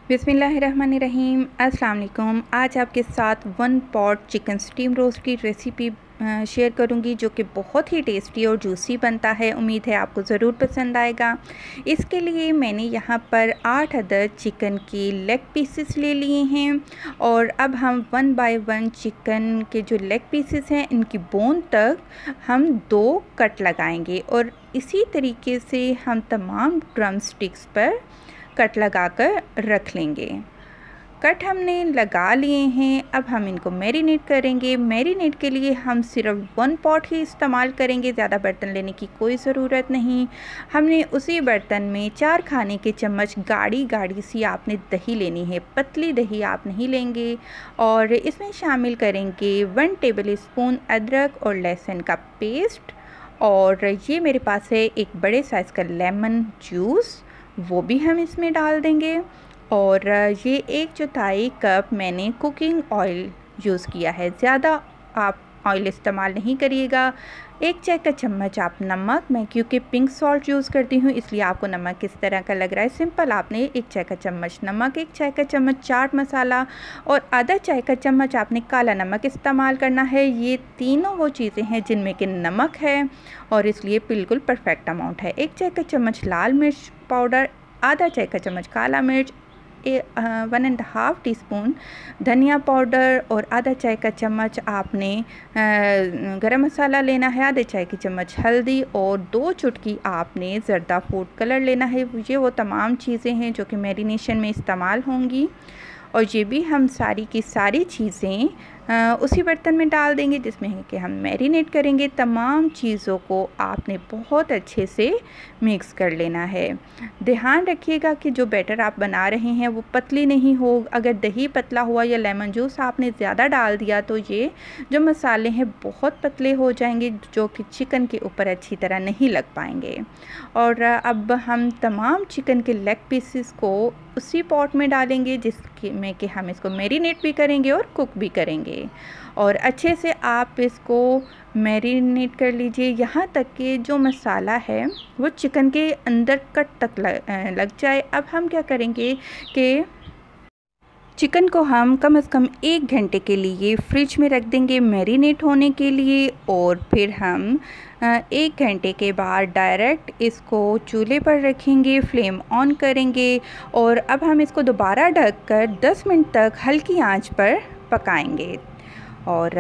बिस्मिल्लाहिर्रहमानिर्रहीम। अस्सलाम वालेकुम। आज आपके साथ 1 पॉट चिकन स्टीम रोस्ट की रेसिपी शेयर करूंगी जो कि बहुत ही टेस्टी और जूसी बनता है। उम्मीद है आपको ज़रूर पसंद आएगा। इसके लिए मैंने यहाँ पर 8 अदद चिकन के लेग पीसेस ले लिए हैं और अब हम 1 बाय 1 चिकन के जो लेग पीसेस हैं इनकी बोन तक हम 2 कट लगाएंगे और इसी तरीके से हम तमाम ड्रम स्टिक्स पर कट लगाकर रख लेंगे। कट हमने लगा लिए हैं। अब हम इनको मैरिनेट करेंगे। मैरिनेट के लिए हम सिर्फ 1 पॉट ही इस्तेमाल करेंगे, ज़्यादा बर्तन लेने की कोई ज़रूरत नहीं। हमने उसी बर्तन में 4 खाने के चम्मच गाढ़ी गाढ़ी सी आपने दही लेनी है, पतली दही आप नहीं लेंगे। और इसमें शामिल करेंगे 1 टेबल स्पून अदरक और लहसुन का पेस्ट। और ये मेरे पास है एक बड़े साइज़ का लेमन जूस, वो भी हम इसमें डाल देंगे। और ये 1/4 कप मैंने कुकिंग ऑयल यूज़ किया है। ज़्यादा आप ऑयल इस्तेमाल नहीं करिएगा। 1 चाय का चम्मच आप नमक, मैं क्योंकि पिंक सॉल्ट यूज़ करती हूँ इसलिए आपको नमक किस तरह का लग रहा है सिंपल आपने 1 चाय का चम्मच नमक, 1 चाय का चम्मच चाट मसाला और आधा चाय का चम्मच आपने काला नमक इस्तेमाल करना है। ये तीनों वो चीज़ें हैं जिनमें कि नमक है और इसलिए बिल्कुल परफेक्ट अमाउंट है। 1 चाय का चम्मच लाल मिर्च पाउडर, आधा चाय का चम्मच काला मिर्च, 1.5 टीस्पून धनिया पाउडर और आधा चाय का चम्मच आपने गरम मसाला लेना है, आधे चाय की चम्मच हल्दी और 2 चुटकी आपने ज़र्दा फूड कलर लेना है। ये वो तमाम चीज़ें हैं जो कि मैरिनेशन में इस्तेमाल होंगी और ये भी हम सारी की सारी चीज़ें उसी बर्तन में डाल देंगे जिसमें कि हम मैरिनेट करेंगे। तमाम चीज़ों को आपने बहुत अच्छे से मिक्स कर लेना है। ध्यान रखिएगा कि जो बैटर आप बना रहे हैं वो पतली नहीं हो। अगर दही पतला हुआ या लेमन जूस आपने ज़्यादा डाल दिया तो ये जो मसाले हैं बहुत पतले हो जाएंगे जो कि चिकन के ऊपर अच्छी तरह नहीं लग पाएंगे। और अब हम तमाम चिकन के लेग पीसेस को उसी पॉट में डालेंगे जिसमें कि हम इसको मैरिनेट भी करेंगे और कुक भी करेंगे। और अच्छे से आप इसको मैरिनेट कर लीजिए यहाँ तक कि जो मसाला है वो चिकन के अंदर कट तक लग जाए। अब हम क्या करेंगे कि चिकन को हम कम से कम 1 घंटे के लिए फ्रिज में रख देंगे मैरिनेट होने के लिए और फिर हम 1 घंटे के बाद डायरेक्ट इसको चूल्हे पर रखेंगे, फ्लेम ऑन करेंगे और अब हम इसको दोबारा ढककर 10 मिनट तक हल्की आंच पर पकाएंगे। और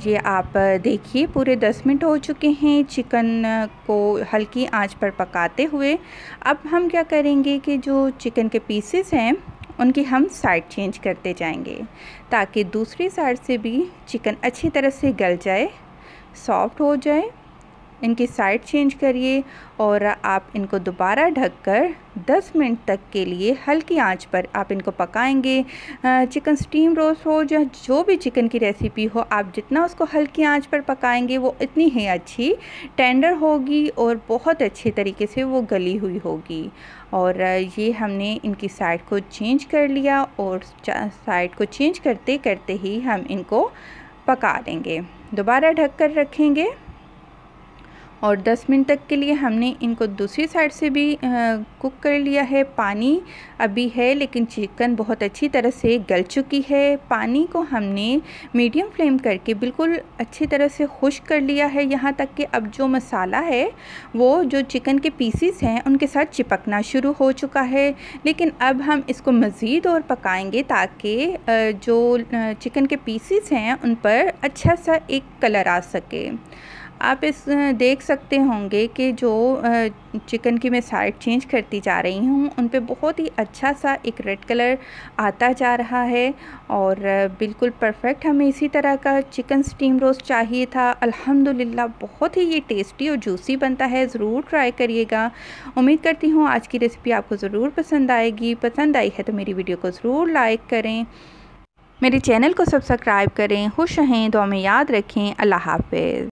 ये आप देखिए पूरे 10 मिनट हो चुके हैं चिकन को हल्की आंच पर पकाते हुए। अब हम क्या करेंगे कि जो चिकन के पीसेस हैं उनकी हम साइड चेंज करते जाएंगे ताकि दूसरी साइड से भी चिकन अच्छी तरह से गल जाए, सॉफ्ट हो जाए। इनकी साइड चेंज करिए और आप इनको दोबारा ढककर 10 मिनट तक के लिए हल्की आंच पर आप इनको पकाएंगे। चिकन स्टीम रोस्ट हो या जो भी चिकन की रेसिपी हो, आप जितना उसको हल्की आंच पर पकाएंगे वो इतनी ही अच्छी टेंडर होगी और बहुत अच्छे तरीके से वो गली हुई होगी। और ये हमने इनकी साइड को चेंज कर लिया और साइड को चेंज करते करते ही हम इनको पका लेंगे। दोबारा ढककर रखेंगे और 10 मिनट तक के लिए हमने इनको दूसरी साइड से भी कुक कर लिया है। पानी अभी है लेकिन चिकन बहुत अच्छी तरह से गल चुकी है। पानी को हमने मीडियम फ्लेम करके बिल्कुल अच्छी तरह से खुश्क कर लिया है यहाँ तक कि अब जो मसाला है वो जो चिकन के पीसीस हैं उनके साथ चिपकना शुरू हो चुका है। लेकिन अब हम इसको मज़ीद और पकाएंगे ताकि जो चिकन के पीसीस हैं उन पर अच्छा सा एक कलर आ सके। आप इस देख सकते होंगे कि जो चिकन की मैं साइड चेंज करती जा रही हूँ उन पे बहुत ही अच्छा सा एक रेड कलर आता जा रहा है और बिल्कुल परफेक्ट हमें इसी तरह का चिकन स्टीम रोस्ट चाहिए था। अल्हम्दुलिल्लाह बहुत ही ये टेस्टी और जूसी बनता है। ज़रूर ट्राई करिएगा। उम्मीद करती हूँ आज की रेसिपी आपको ज़रूर पसंद आएगी। पसंद आई है तो मेरी वीडियो को ज़रूर लाइक करें, मेरे चैनल को सब्सक्राइब करें। खुश रहें, दुआ में याद रखें। अल्लाह हाफ़िज़।